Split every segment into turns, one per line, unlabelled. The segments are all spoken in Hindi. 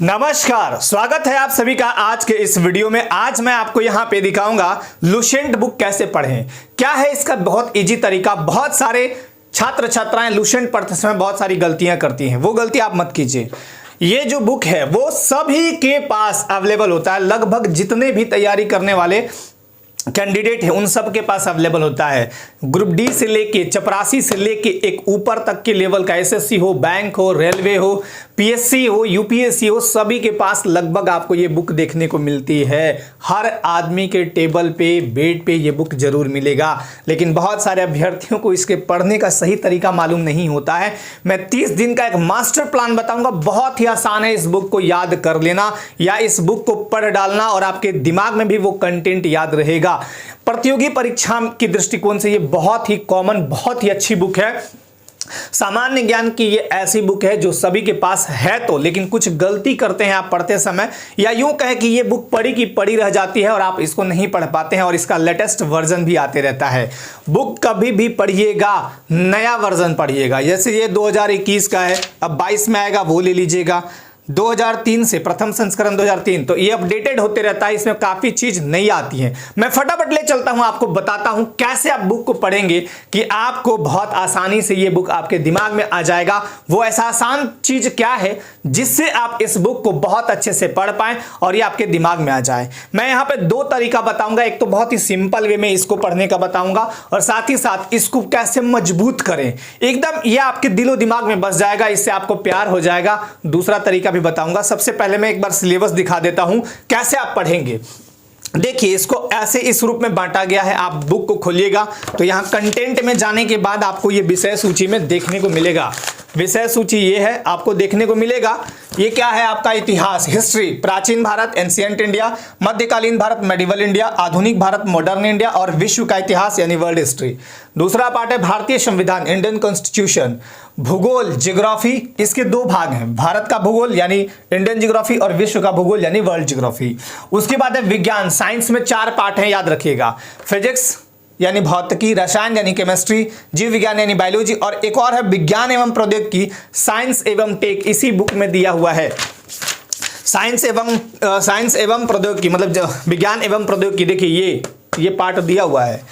नमस्कार, स्वागत है आप सभी का आज के इस वीडियो में। आज मैं आपको यहाँ पे दिखाऊंगा लुसेंट बुक कैसे पढ़ें। क्या है इसका बहुत इजी तरीका। बहुत सारे छात्र छात्राएं लुसेंट पढ़ते समय बहुत सारी गलतियां करती हैं, वो गलती आप मत कीजिए। ये जो बुक है वो सभी के पास अवेलेबल होता है, लगभग जितने भी तैयारी करने वाले कैंडिडेट है उन सब के पास अवेलेबल होता है। ग्रुप डी से लेके चपरासी से लेके एक ऊपर तक के लेवल का एसएससी हो, बैंक हो, रेलवे हो, पीएससी हो, यूपीएससी हो, सभी के पास लगभग आपको ये बुक देखने को मिलती है। हर आदमी के टेबल पे, बेड पे ये बुक जरूर मिलेगा, लेकिन बहुत सारे अभ्यर्थियों को इसके पढ़ने का सही तरीका मालूम नहीं होता है। मैं 30 दिन का एक मास्टर प्लान बताऊंगा, बहुत ही आसान है इस बुक को याद कर लेना या इस बुक को पढ़ डालना और आपके दिमाग में भी वो कंटेंट याद रहेगा। प्रतियोगी परीक्षा के दृष्टिकोण से ये बहुत ही कॉमन, बहुत ही अच्छी बुक है। सामान्य ज्ञान की ये ऐसी बुक है जो सभी के पास है तो, लेकिन कुछ गलती करते हैं आप पढ़ते समय, या यूं कहें कि ये बुक पढ़ी की पढ़ी रह जाती है और आप इसको नहीं पढ़ पाते हैं और इसका लेटेस्ट वर्जन भी आते रहता है। बुक कभी भी पढ़िएगा, नया वर्जन पढ़िएगा। जैसे ये 2021 का है, अब 22 में आएगा, वो ले लीजिएगा। 2003 से प्रथम संस्करण 2003, तो ये अपडेटेड होते रहता है, इसमें काफी चीज नई आती है। मैं फटाफट ले चलता हूं, आपको बताता हूं कैसे आप बुक को पढ़ेंगे कि आपको बहुत आसानी से ये बुक आपके दिमाग में आ जाएगा। वो ऐसा आसान चीज क्या है जिससे आप इस बुक को बहुत अच्छे से पढ़ पाएं और ये आपके दिमाग में आ जाए। मैं यहाँ पे दो तरीका बताऊंगा, एक तो बहुत ही सिंपल वे में इसको पढ़ने का बताऊंगा और साथ ही साथ इसको कैसे मजबूत करें, एकदम ये आपके दिलो दिमाग में बस जाएगा, इससे आपको प्यार हो जाएगा। दूसरा तरीका बताऊंगा। सबसे पहले मैं एक बार सिलेबस दिखा देता हूं कैसे आप पढ़ेंगे। देखिए, इसको ऐसे इस रूप में बांटा गया है। आप बुक को खोलिएगा तो यहां कंटेंट में जाने के बाद आपको ये विषय सूची में देखने को मिलेगा। विषय सूची ये है, आपको देखने को मिलेगा। ये क्या है आपका इतिहास, हिस्ट्री, प्राचीन भारत, एंशिएंट इंडिया, मध्यकालीन भारत, मेडिवल इंडिया, आधुनिक भारत, मॉडर्न इंडिया और विश्व का इतिहास यानी वर्ल्ड हिस्ट्री। दूसरा पार्ट है भारतीय संविधान, इंडियन कॉन्स्टिट्यूशन। भूगोल, ज्योग्राफी, इसके दो भाग हैं, भारत का भूगोल यानी इंडियन ज्योग्राफी और विश्व का भूगोल यानी वर्ल्ड ज्योग्राफी। उसके बाद है विज्ञान, साइंस में 4 पार्ट हैं, याद रखिएगा। फिजिक्स यानी भौतिकी, रसायन यानी केमिस्ट्री, जीव विज्ञान यानी बायोलॉजी और एक और है विज्ञान एवं प्रौद्योगिकी, साइंस एवं टेक, इसी बुक में दिया हुआ है। साइंस एवं प्रौद्योगिकी मतलब विज्ञान एवं प्रौद्योगिकी, देखिए ये पार्ट दिया हुआ है।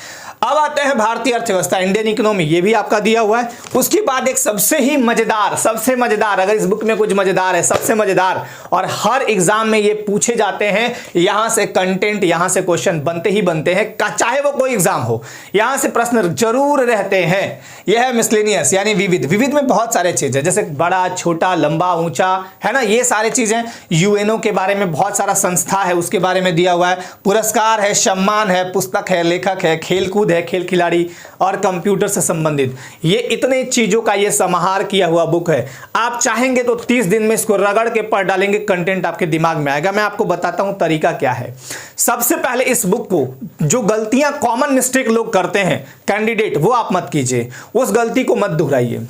अब आते हैं भारतीय अर्थव्यवस्था, इंडियन इकोनॉमी, ये भी आपका दिया हुआ है। उसके बाद एक सबसे मजेदार, अगर इस बुक में कुछ मजेदार है, सबसे मजेदार और हर एग्जाम में ये पूछे जाते हैं, यहां से कंटेंट, यहां से क्वेश्चन बनते ही बनते हैं, चाहे वो कोई एग्जाम हो, यहां से प्रश्न जरूर रहते हैं। यह है मिसलेनियस यानी विविध में बहुत सारे चीजें, जैसे बड़ा, छोटा, लंबा, ऊंचा, है ना, ये सारे चीजें। यूएनओ के बारे में बहुत सारा संस्था है, उसके बारे में दिया हुआ है। पुरस्कार है, सम्मान है, पुस्तक है, लेखक है, खेलकूद है, खेल खिलाड़ी और कंप्यूटर से संबंधित, ये इतने चीजों का ये समाहार किया हुआ बुक है। आप चाहेंगे तो 30 दिन में इसको रगड़ के पढ़ डालेंगे, कंटेंट आपके दिमाग में आएगा। मैं आपको बताता हूं तरीका क्या है। सबसे पहले इस बुक को, जो गलतियां कॉमन मिस्टेक लोग करते हैं कैंडिडेट, वो आप मत कीजिए, उस गलती को मत दोहराइए।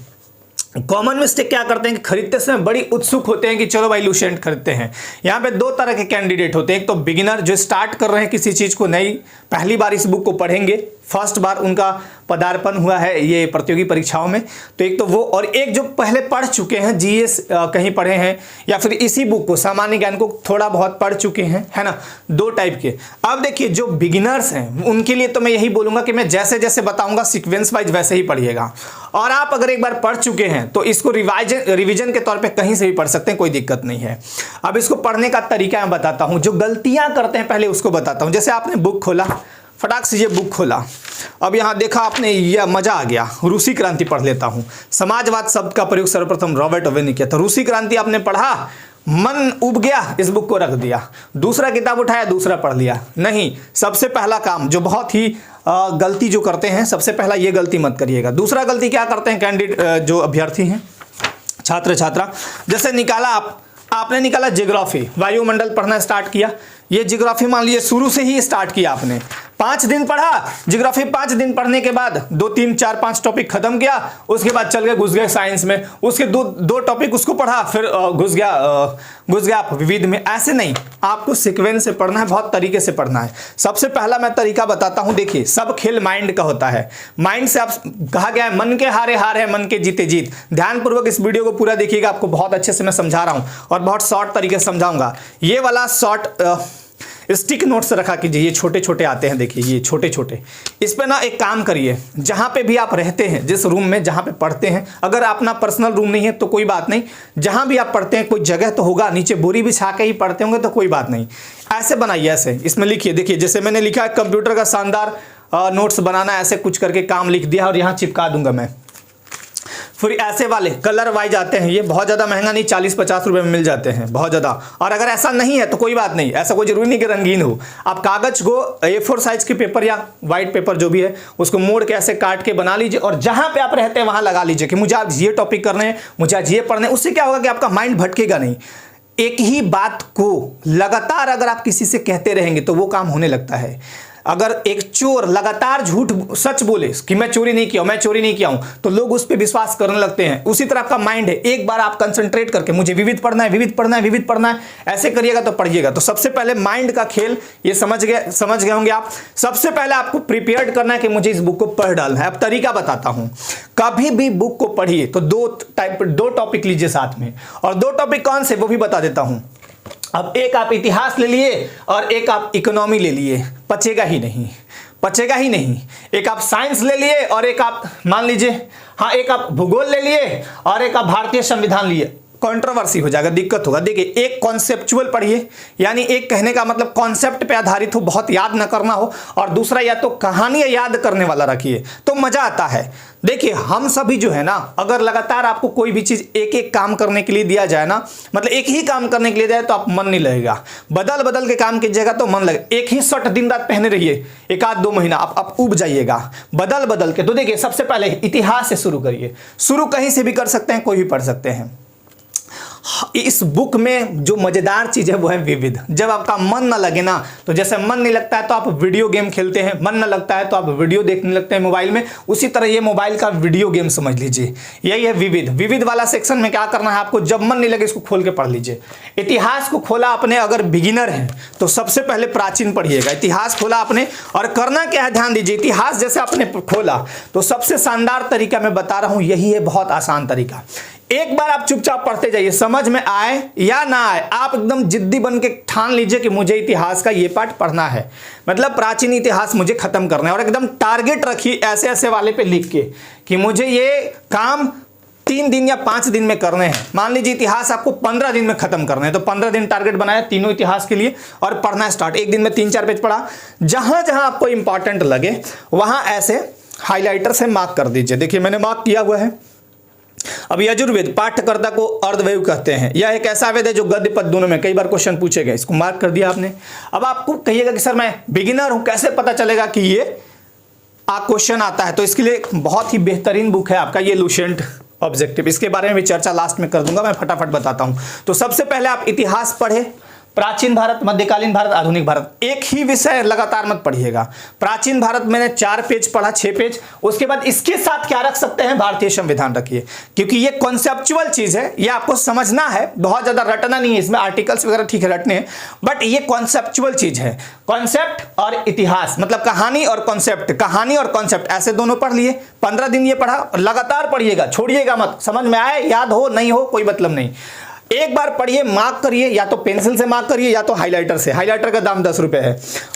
कॉमन मिस्टेक क्या करते हैं कि खरीदते समय बड़ी उत्सुक होते हैं कि चलो भाई लुसेंट खरीदते हैं। यहाँ पे दो तरह के कैंडिडेट होते हैं, एक तो बिगिनर जो स्टार्ट कर रहे हैं किसी चीज को, नई पहली बार इस बुक को पढ़ेंगे, फर्स्ट बार उनका पदार्पण हुआ है ये प्रतियोगी परीक्षाओं में, तो एक तो वो, और एक जो पहले पढ़ चुके हैं, जीएस कहीं पढ़े हैं या फिर इसी बुक को, सामान्य ज्ञान को थोड़ा बहुत पढ़ चुके हैं, है ना, दो टाइप के। अब देखिए, जो बिगिनर्स हैं उनके लिए तो मैं यही बोलूंगा कि मैं जैसे जैसे बताऊंगा सीक्वेंस वाइज वैसे ही पढ़िएगा। और आप अगर एक बार पढ़ चुके हैं तो इसको रिविजन के तौर पर कहीं से भी पढ़ सकते हैं, कोई दिक्कत नहीं है। अब इसको पढ़ने का तरीका मैं बताता हूं, जो गलतियां करते हैं पहले उसको बताता हूं। जैसे आपने बुक खोला, फटाक से ये बुक खोला, अब यहां देखा आपने, यह मजा आ गया, रूसी क्रांति पढ़ लेता हूं। समाजवाद शब्द का प्रयोग सर्वप्रथम रॉबर्ट ओवेन ने किया था। रूसी क्रांति आपने पढ़ा, मन उब गया, इस बुक को रख दिया, दूसरा किताब उठाया, दूसरा पढ़ लिया। नहीं, सबसे पहला काम जो बहुत ही गलती जो करते हैं, सबसे पहला ये गलती मत करिएगा। दूसरा गलती क्या करते हैं कैंडिडेट, जो अभ्यर्थी हैं, छात्र छात्रा, जैसे निकाला आपने निकाला ज्योग्राफी, वायुमंडल पढ़ना स्टार्ट किया, ये ज्योग्राफी मान लीजिए शुरू से ही स्टार्ट किया आपने, 5 दिन पढ़ा ज्योग्राफी, 5 दिन पढ़ने के बाद 2 3 4 5 टॉपिक खत्म किया, उसके बाद चल गए घुस गए साइंस में, उसके दो टॉपिक उसको पढ़ा, फिर घुस गया आप विविध में। ऐसे नहीं, आपको सीक्वेंस से पढ़ना है, बहुत तरीके से पढ़ना है। सबसे पहला मैं तरीका बताता हूं, देखिए सब खेल माइंड का होता है। माइंड से आप कहा गया है मन के हारे हार है, मन के जीते जीत। ध्यानपूर्वक इस वीडियो को पूरा देखिएगा, आपको बहुत अच्छे से मैं समझा रहा हूं और बहुत शॉर्ट तरीके से समझाऊंगा। ये वाला शॉर्ट स्टिक नोट्स रखा कीजिए, ये छोटे छोटे आते हैं, देखिए ये छोटे छोटे। इस पे ना एक काम करिए, जहां पे भी आप रहते हैं, जिस रूम में जहां पे पढ़ते हैं, अगर अपना पर्सनल रूम नहीं है तो कोई बात नहीं, जहां भी आप पढ़ते हैं कोई जगह तो होगा, नीचे बोरी बिछा के ही पढ़ते होंगे तो कोई बात नहीं, ऐसे बनाइए, ऐसे इसमें लिखिए। देखिए जैसे मैंने लिखा है कंप्यूटर का शानदार नोट्स बनाना, ऐसे कुछ करके काम लिख दिया और यहाँ चिपका दूंगा मैं। फिर ऐसे वाले कलर वाइज आते हैं, ये बहुत ज़्यादा महंगा नहीं, 40-50 रुपए में मिल जाते हैं, बहुत ज़्यादा। और अगर ऐसा नहीं है तो कोई बात नहीं, ऐसा कोई जरूरी नहीं कि रंगीन हो। आप कागज को A4 साइज के पेपर या वाइट पेपर जो भी है उसको मोड़ के ऐसे काट के बना लीजिए और जहां पे आप रहते हैं वहां लगा लीजिए कि मुझे आज ये टॉपिक करने हैं, मुझे आज ये पढ़ने हैं। उससे क्या होगा कि आपका माइंड भटकेगा नहीं। एक ही बात को लगातार अगर आप किसी से कहते रहेंगे तो वो काम होने लगता है। अगर एक चोर लगातार झूठ सच बोले कि मैं चोरी नहीं किया, मैं चोरी नहीं किया हूं, तो लोग उस पर विश्वास करने लगते हैं। उसी तरह आपका माइंड है, एक बार आप कंसंट्रेट करके मुझे विविध पढ़ना है, विविध पढ़ना है, विविध पढ़ना है, ऐसे करिएगा तो पढ़िएगा। तो सबसे पहले माइंड का खेल ये समझ गए होंगे आप। सबसे पहले आपको प्रिपेयर्ड करना है कि मुझे इस बुक को पढ़ डालना है। अब तरीका बताता हूं, कभी भी बुक को पढ़िए तो दो टॉपिक लीजिए साथ में, और 2 टॉपिक कौन से वो भी बता देता हूं। अब एक आप इतिहास ले लिए और एक आप इकोनॉमी ले लिए, पचेगा ही नहीं, पचेगा ही नहीं। एक आप साइंस ले लिए और एक आप मान लीजिए, हाँ एक आप भूगोल ले लिए और एक आप भारतीय संविधान लिए, कंट्रोवर्सी हो जाएगा, दिक्कत होगा। देखिए एक कॉन्सेप्चुअल पढ़िए, यानी एक कहने का मतलब कॉन्सेप्ट पे आधारित हो, बहुत याद ना करना हो, और दूसरा या तो कहानियां याद करने वाला रखिए तो मजा आता है। देखिए हम सभी जो है ना, अगर लगातार आपको कोई भी चीज एक एक काम करने के लिए दिया जाए ना, मतलब एक ही काम करने के लिए जाए तो आप मन नहीं लगेगा, बदल बदल के काम कीजिएगा तो मन लगे। एक ही शर्ट दिन रात पहने रहिए 1-2 महीना, आप उब जाइएगा बदल बदल के। तो देखिए सबसे पहले इतिहास से शुरू करिए, शुरू कहीं से भी कर सकते हैं, कोई भी पढ़ सकते हैं। इस बुक में जो मजेदार चीज है वो है विविध। जब आपका मन ना लगे ना, तो जैसे मन नहीं लगता है तो आप वीडियो गेम खेलते हैं, मन ना लगता है तो आप वीडियो देखने लगते हैं मोबाइल में, उसी तरह ये मोबाइल का वीडियो गेम समझ लीजिए। यही है विविध। विविध वाला सेक्शन में क्या करना है आपको, जब मन नहीं लगे इसको खोल के पढ़ लीजिए। इतिहास को खोला आपने, अगर बिगिनर है तो सबसे पहले प्राचीन पढ़िएगा। इतिहास खोला आपने और करना क्या है ध्यान दीजिए। इतिहास जैसे आपने खोला तो सबसे शानदार तरीका मैं बता रहा हूं, यही है बहुत आसान तरीका। एक बार आप चुपचाप पढ़ते जाइए, समझ में आए या ना आए, आप एकदम जिद्दी बन के ठान लीजिए कि मुझे इतिहास का ये पार्ट पढ़ना है, मतलब प्राचीन इतिहास मुझे खत्म करना है। और एकदम टारगेट रखिए ऐसे ऐसे वाले पे लिख के कि मुझे ये काम 3 दिन या 5 दिन में करने हैं। मान लीजिए इतिहास आपको 15 दिन में खत्म करना है, तो 15 दिन टारगेट बनाया तीनों इतिहास के लिए और पढ़ना स्टार्ट। एक दिन में 3-4 पेज पढ़ा, जहां जहां आपको इंपॉर्टेंट लगे वहां ऐसे हाईलाइटर से मार्क कर दीजिए। देखिए मैंने मार्क किया हुआ है। अब यजुर्वेद पाठ्यकर्ता को अर्धवेद कहते हैं। यह एक ऐसा वेद है जो गद्य पद दोनों में कई बार क्वेश्चन पूछे गए, इसको मार्क कर दिया आपने। अब आपको कहिएगा कि सर मैं बिगिनर हूं, कैसे पता चलेगा कि ये क्वेश्चन आता है? तो इसके लिए बहुत ही बेहतरीन बुक है आपका ये लुसेंट ऑब्जेक्टिव। इसके बारे में भी चर्चा लास्ट में कर दूंगा, मैं फटाफट बताता हूं। तो सबसे पहले आप इतिहास पढ़े, प्राचीन भारत, मध्यकालीन भारत, आधुनिक भारत। एक ही विषय लगातार मत पढ़िएगा। प्राचीन भारत मैंने 4 पेज पढ़ा, 6 पेज। उसके बाद इसके साथ क्या रख सकते हैं, भारतीय संविधान रखिए, क्योंकि ये कॉन्सेप्चुअल चीज है, ये आपको समझना है, बहुत ज्यादा रटना नहीं है इसमें। आर्टिकल्स वगैरह ठीक है रटने हैं, बट ये कॉन्सेप्चुअल चीज है। कॉन्सेप्ट और इतिहास मतलब कहानी और कॉन्सेप्ट, कहानी और कॉन्सेप्ट ऐसे दोनों पढ़ लिए। 15 दिन ये पढ़ा, लगातार पढ़िएगा, छोड़िएगा मत। समझ में आए, याद हो नहीं हो कोई मतलब नहीं, एक बार पढ़िए, मार्क करिए, या तो पेंसिल से मार्क करिए या तो हाइलाइटर से। हाइलाइटर का दाम 10 रुपए है।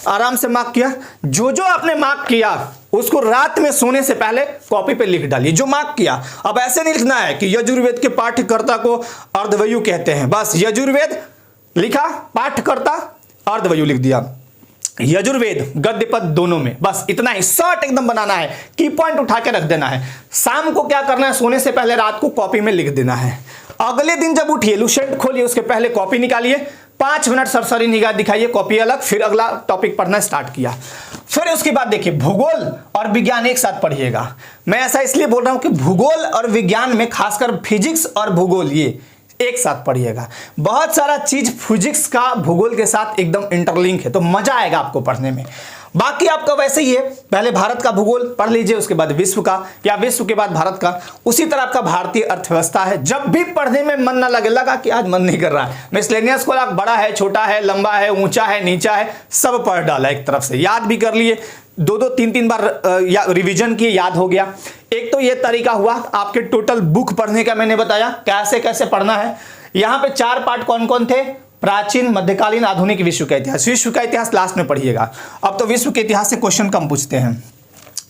आराम से मार्क किया, जो जो आपने मार्क किया उसको रात में सोने से पहले कॉपी पे लिख डालिए, जो मार्क किया। अब ऐसे नहीं लिखना है कि यजुर्वेद के पाठ्यकर्ता को अर्धवयु कहते हैं, बस यजुर्वेद लिखा, पाठ्यकर्ता अर्धवयु लिख दिया। यजुर्वेद गद्य पद दोनों में, बस इतना ही शॉर्ट एकदम बनाना है, की पॉइंट उठा के रख देना है। शाम को क्या करना है, सोने से पहले रात को कॉपी में लिख देना है। अगले दिन जब उठिए, लुसेंट खोलिए, उसके पहले कॉपी निकालिए, 5 मिनट सरसरी निगाह दिखाइए, कॉपी अलग, फिर अगला टॉपिक पढ़ना स्टार्ट किया। फिर उसके बाद देखिए भूगोल और विज्ञान एक साथ पढ़िएगा। मैं ऐसा इसलिए बोल रहा हूं कि भूगोल और विज्ञान में खासकर फिजिक्स और भूगोल ये एक साथ पढ़िएगा। बहुत सारा चीज फिजिक्स का भूगोल के साथ एकदम इंटरलिंक है, तो मजा आएगा आपको पढ़ने में। बाकी आपका वैसे ही है, पहले भारत का भूगोल पढ़ लीजिए, उसके बाद विश्व का, या विश्व के बाद भारत का। उसी तरह आपका भारतीय अर्थव्यवस्था है। जब भी पढ़ने में मन ना लगा कि आज मन नहीं कर रहा है, मिसलेनियस को बड़ा है, छोटा है, लंबा है, ऊंचा है, नीचा है, सब पढ़ डाला एक तरफ से, याद भी कर लिए, 2-2 3-3 बार रिवीजन किए, याद हो गया। एक तो ये तरीका हुआ आपके टोटल बुक पढ़ने का, मैंने बताया कैसे कैसे पढ़ना है। यहां पे 4 पार्ट कौन कौन थे? प्राचीन, मध्यकालीन, आधुनिक, विश्व का इतिहास। विश्व का इतिहास लास्ट में पढ़िएगा। अब तो विश्व के इतिहास से क्वेश्चन कम पूछते हैं।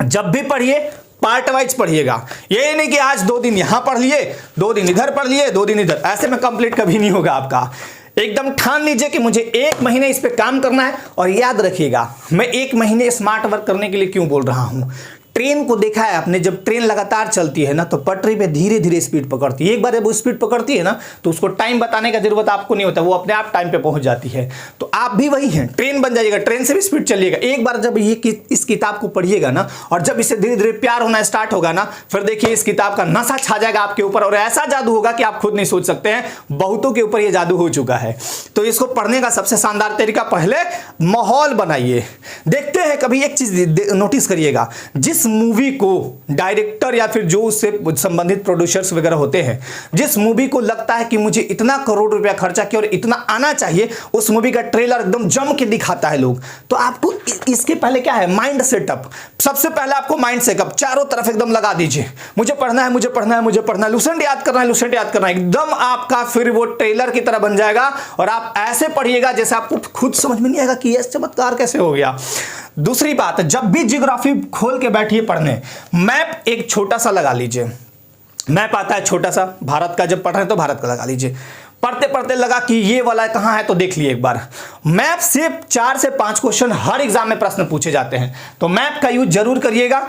जब भी पढ़िए पार्ट वाइज पढ़िएगा, ये नहीं कि आज 2 दिन यहां पढ़ लिए, 2 दिन इधर पढ़ लिए, 2 दिन इधर, ऐसे में कंप्लीट कभी नहीं होगा आपका। एकदम ठान लीजिए कि मुझे 1 महीने इस पे काम करना है। और याद रखिएगा, मैं 1 महीने स्मार्ट वर्क करने के लिए क्यों बोल रहा हूं। ट्रेन को देखा है आपने, जब ट्रेन लगातार चलती है ना तो पटरी पे धीरे धीरे स्पीड पकड़ती है। एक बार जब वो स्पीड पकड़ती है ना तो उसको टाइम बताने का जरूरत आपको नहीं होता, वो अपने आप टाइम पे पहुंच जाती है। तो आप भी वही हैं, ट्रेन बन जाइएगा, ट्रेन से भी स्पीड चलिएगा। एक बार जब इस किताब को पढ़िएगा ना, और जब इसे धीरे धीरे प्यार होना स्टार्ट होगा ना, फिर देखिए इस किताब का नशा छा जाएगा आपके ऊपर, और ऐसा जादू होगा कि आप खुद नहीं सोच सकते हैं। बहुतों के ऊपर ये जादू हो चुका है। तो इसको पढ़ने का सबसे शानदार तरीका, पहले माहौल बनाइए। देखते हैं, कभी एक चीज नोटिस करिएगा, जिस मूवी को डायरेक्टर या फिर जो उससे संबंधित प्रोड्यूसर्स वगैरह होते हैं, जिस मूवी को लगता है कि मुझे इतना करोड़ रुपया खर्चा किया और इतना आना चाहिए, उस मूवी का ट्रेलर एकदम जम के दिखाता है लोग। तो आपको इसके पहले क्या है, माइंड सेटअप। सबसे पहले आपको माइंड सेटअप चारों तरफ एकदम लगा दीजिए, मुझे पढ़ना है, मुझे पढ़ना है, मुझे पढ़ना है, लुसेंट याद करना है, लुसेंट याद करना है। एकदम आपका फिर वो ट्रेलर की तरह बन जाएगा, और आप ऐसे पढ़िएगा जैसे आपको खुद समझ में नहीं आएगा कि यह चमत्कार कैसे हो गया। दूसरी बात, जब भी ज्योग्राफी खोल के बैठिए पढ़ने, मैप एक छोटा सा लगा लीजिए। मैप आता है छोटा सा, भारत का जब पढ़ रहे हैं तो भारत का लगा लीजिए। पढ़ते पढ़ते लगा कि ये वाला कहां है तो देख लिए एक बार। मैप से 4 से 5 क्वेश्चन हर एग्जाम में प्रश्न पूछे जाते हैं, तो मैप का यूज जरूर करिएगा।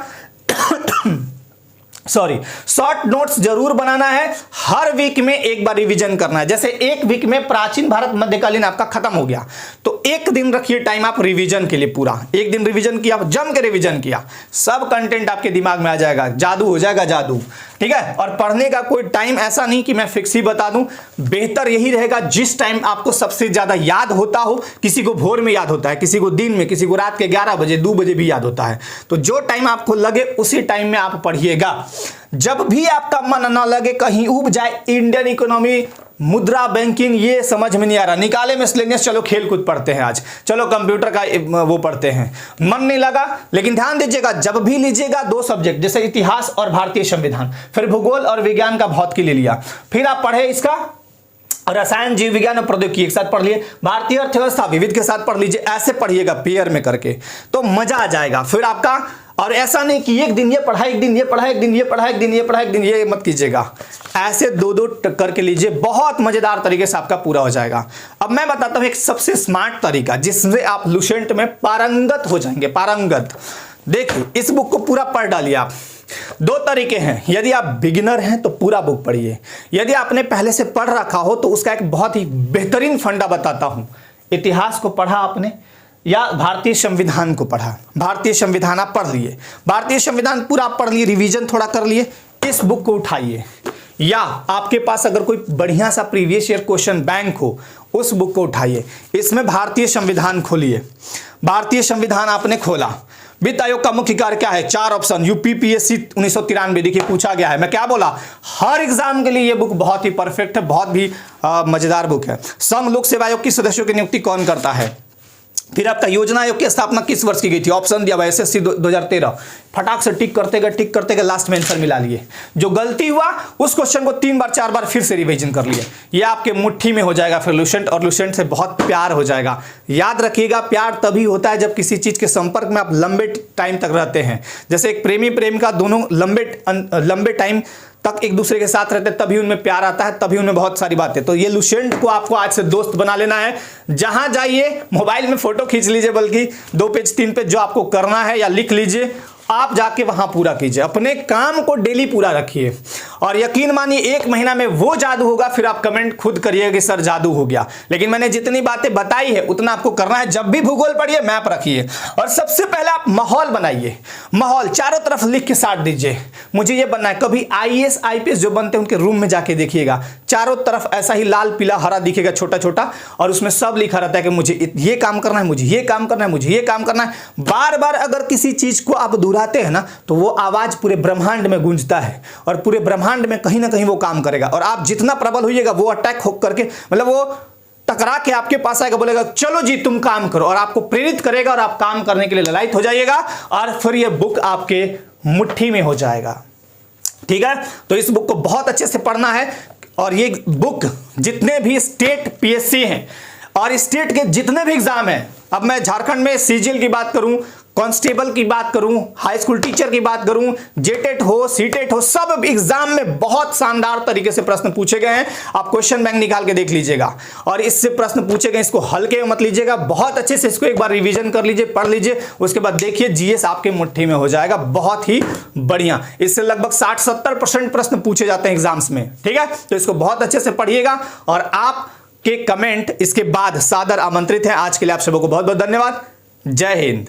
शॉर्ट नोट्स जरूर बनाना है। हर वीक में एक बार रिवीजन करना है। जैसे एक वीक में प्राचीन भारत मध्यकालीन आपका खत्म हो गया, तो एक दिन रखिए टाइम आप रिवीजन के लिए। पूरा एक दिन रिवीजन किया, जम के रिवीजन किया, सब कंटेंट आपके दिमाग में आ जाएगा, जादू हो जाएगा, जादू। ठीक है। और पढ़ने का कोई टाइम ऐसा नहीं कि मैं फिक्स ही बता दूं, बेहतर यही रहेगा जिस टाइम आपको सबसे ज्यादा याद होता हो। किसी को भोर में याद होता है, किसी को दिन में, किसी को रात के 11 बजे 2 बजे भी याद होता है। तो जो टाइम आपको लगे उसी टाइम में आप पढ़िएगा। जब भी आपका मन ना लगे, कहीं उब जाए, इंडियन इकोनॉमी, मुद्रा, बैंकिंग, ये समझ में नहीं आ रहा, निकाले मिसलेनियस, चलो खेल कूद पढ़ते हैं आज, चलो कंप्यूटर का वो पढ़ते हैं, मन नहीं लगा। लेकिन ध्यान दीजिएगा, जब भी लीजिएगा 2 सब्जेक्ट, जैसे इतिहास और भारतीय संविधान, फिर भूगोल और विज्ञान का भौतिकी ले लिया, फिर आप पढ़े इसका रसायन, जीव विज्ञान और प्रौद्योगिकी एक साथ पढ़ लिए, भारतीय अर्थव्यवस्था विविध के साथ पढ़ लीजिए। ऐसे पढ़िएगा पेयर में करके, तो मजा आ जाएगा फिर आपका। और ऐसा नहीं कि एक दिन ये पढ़ा, एक दिन ये पढ़ा, एक दिन ये पढ़ा, एक दिन ये पढ़ा, एक दिन ये मत कीजिएगा। ऐसे 2-2 करके लीजिए, बहुत मजेदार तरीके से आपका पूरा हो जाएगा। अब मैं बताता हूं एक सबसे स्मार्ट तरीका जिससे आप लुसेंट में पारंगत हो जाएंगे, पारंगत। देखिए, इस बुक को पूरा पढ़ डालिए आप। 2 तरीके हैं। यदि आप बिगिनर हैं तो पूरा बुक पढ़िए, यदि आपने पहले से पढ़ रखा हो तो उसका एक बहुत ही बेहतरीन फंडा बताता हूं। इतिहास को पढ़ा आपने या भारतीय संविधान को पढ़ा, भारतीय संविधान आप पढ़ लिए, भारतीय संविधान पूरा आप पढ़ लिए, रिवीजन थोड़ा कर लिए, इस बुक को उठाइए। या आपके पास अगर कोई बढ़िया सा प्रीवियस ईयर क्वेश्चन बैंक हो, उस बुक को उठाइए, इसमें भारतीय संविधान खोलिए। भारतीय संविधान आपने खोला, वित्त आयोग का मुख्य कार्य क्या है, 4 ऑप्शन, यूपीपीएससी 1993 देखिए पूछा गया है। मैं क्या बोला, हर एग्जाम के लिए ये बुक बहुत ही परफेक्ट है, बहुत भी मजेदार बुक है। संघ लोक सेवा आयोग की सदस्यों की नियुक्ति कौन करता है। फिर आपका योजना आयोग की स्थापना किस वर्ष की गई थी, ऑप्शन दिया हुआ एसएससी 2013। फटाक से टिक करते गए लास्ट में आंसर मिला लिए। जो गलती हुआ उस क्वेश्चन को 3 बार 4 बार फिर से रिवीजन कर लिए, ये आपके मुट्ठी में हो जाएगा फिर लुसेंट, और लुसेंट से बहुत प्यार हो जाएगा। याद रखिएगा, प्यार तभी होता है जब किसी चीज के संपर्क में आप लंबे टाइम तक रहते हैं। जैसे एक प्रेमी प्रेमिका दोनों लंबे टाइम तक एक दूसरे के साथ रहते, तभी उनमें प्यार आता है, तभी उनमें बहुत सारी बातें। तो ये लुसेंट को आपको आज से दोस्त बना लेना है। जहां जाइए मोबाइल में फोटो खींच लीजिए, बल्कि 2 पेज 3 पेज जो आपको करना है, या लिख लीजिए, आप जाके वहां पूरा कीजिए, अपने काम को डेली पूरा रखिए और यकीन मानिए 1 महीना में वो जादू होगा। फिर आप कमेंट खुद करिए कि सर जादू हो गया। लेकिन मैंने जितनी बातें बताई है उतना आपको करना है। जब भी भूगोल पढ़िए मैप रखिए और सबसे पहले आप माहौल बनाइए। माहौल चारों तरफ लिख के साट दीजिए, मुझे ये बनना है। कभी आईएएस आईपीएस जो बनते हैं उनके रूम में जाके देखिएगा, चारों तरफ ऐसा ही लाल पीला हरा दिखेगा छोटा छोटा, और उसमें सब लिखा रहता है कि मुझे ये काम करना है, मुझे ये काम करना है, मुझे ये काम करना है। बार बार अगर किसी चीज को आप दोहराते हैं ना तो वो आवाज पूरे ब्रह्मांड में गूंजता है और पूरे ब्रह्मांड में कहीं ना कहीं वो काम करेगा। और आप जितना प्रबल होइएगा वो अटैक हो करके, मतलब वो टकरा के आपके पास आएगा, बोलेगा चलो जी तुम काम करो, और आपको प्रेरित करेगा और आप काम करने के लिए ललायत हो जाइएगा और फिर ये बुक आपके मुट्ठी में हो जाएगा। ठीक है, तो इस बुक को बहुत अच्छे से पढ़ना है। और ये बुक जितने भी स्टेट पीएससी हैं और स्टेट के जितने भी एग्जाम हैं, अब मैं झारखंड में सीजीएल की बात करूं, कांस्टेबल की बात करूं, हाई स्कूल टीचर की बात करूं, जेटेट हो सीटेट हो, सब एग्जाम में बहुत शानदार तरीके से प्रश्न पूछे गए हैं। आप क्वेश्चन बैंक निकाल के देख लीजिएगा और इससे प्रश्न पूछे गए, इसको हल्के में मत लीजिएगा, बहुत अच्छे से इसको एक बार रिवीजन कर लीजिए, पढ़ लीजिए, उसके बाद देखिए जीएस आपके मुट्ठी में हो जाएगा, बहुत ही बढ़िया। इससे लगभग 60-70% प्रश्न पूछे जाते हैं एग्जाम्स में। ठीक है, तो इसको बहुत अच्छे से पढ़िएगा और आप के कमेंट इसके बाद सादर आमंत्रित है। आज के लिए आप सबको बहुत बहुत धन्यवाद। जय हिंद।